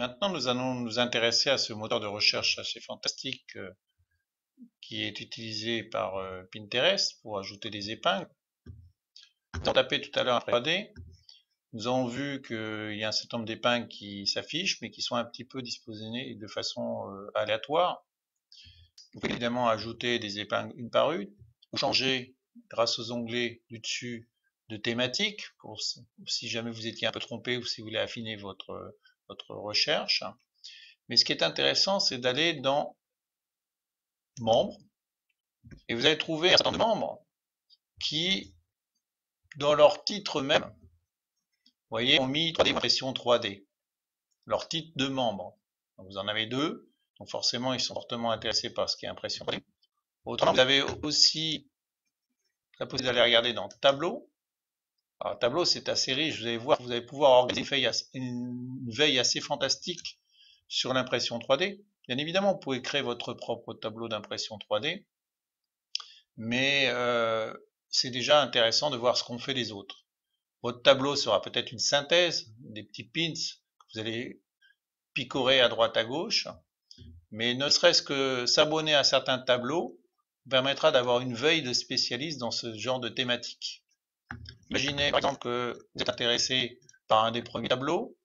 Maintenant, nous allons nous intéresser à ce moteur de recherche assez fantastique qui est utilisé par Pinterest pour ajouter des épingles. Nous avons tapé tout à l'heure un 3D. Nous avons vu qu'il y a un certain nombre d'épingles qui s'affichent, mais qui sont un petit peu disposées de façon aléatoire. Vous pouvez évidemment ajouter des épingles une par une, ou changer grâce aux onglets du dessus de thématique, pour si jamais vous étiez un peu trompé ou si vous voulez affiner votre recherche. Mais ce qui est intéressant, c'est d'aller dans membres, et vous allez trouver un certain nombre de membres qui, dans leur titre même, vous voyez, ont mis 3D ou impression 3D, leur titre de membres. Donc vous en avez deux, donc forcément ils sont fortement intéressés par ce qui est impression 3D. Autrement, vous avez aussi la possibilité d'aller regarder dans Tableau. Alors, Tableau, c'est assez riche, vous allez voir, vous allez pouvoir organiser une veille assez fantastique sur l'impression 3D. Bien évidemment, vous pouvez créer votre propre tableau d'impression 3D, mais c'est déjà intéressant de voir ce qu'ont fait les autres. Votre tableau sera peut-être une synthèse, des petits pins que vous allez picorer à droite à gauche, mais ne serait-ce que s'abonner à certains tableaux permettra d'avoir une veille de spécialistes dans ce genre de thématique. Imaginez par exemple que vous êtes intéressé par un des premiers tableaux,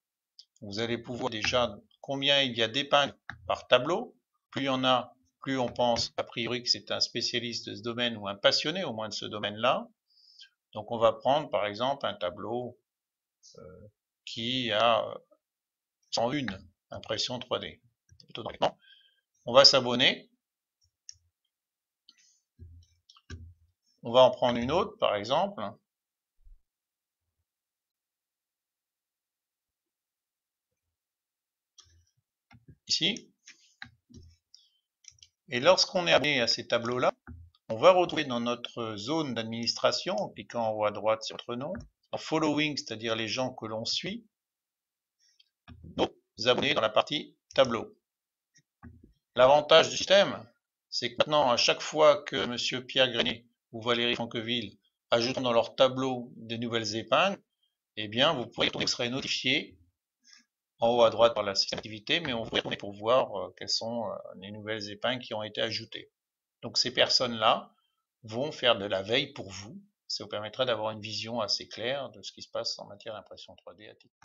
vous allez pouvoir déjà combien il y a d'épingles par tableau. Plus il y en a, plus on pense a priori que c'est un spécialiste de ce domaine ou un passionné au moins de ce domaine-là. Donc on va prendre par exemple un tableau qui a 101 impressions 3D. On va s'abonner. On va en prendre une autre par exemple. Ici. Et lorsqu'on est abonné à ces tableaux-là, on va retrouver dans notre zone d'administration, en cliquant en haut à droite sur notre nom, en following, c'est-à-dire les gens que l'on suit, nos abonnés dans la partie tableau. L'avantage du système, c'est que maintenant, à chaque fois que M. Pierre Grenier ou Valérie Franqueville ajouteront dans leur tableau des nouvelles épingles, eh bien, vous serez notifié en haut à droite par la section activité, mais on vous retourner pour voir quelles sont les nouvelles épingles qui ont été ajoutées. Donc ces personnes-là vont faire de la veille pour vous. Ça vous permettra d'avoir une vision assez claire de ce qui se passe en matière d'impression 3D à titre.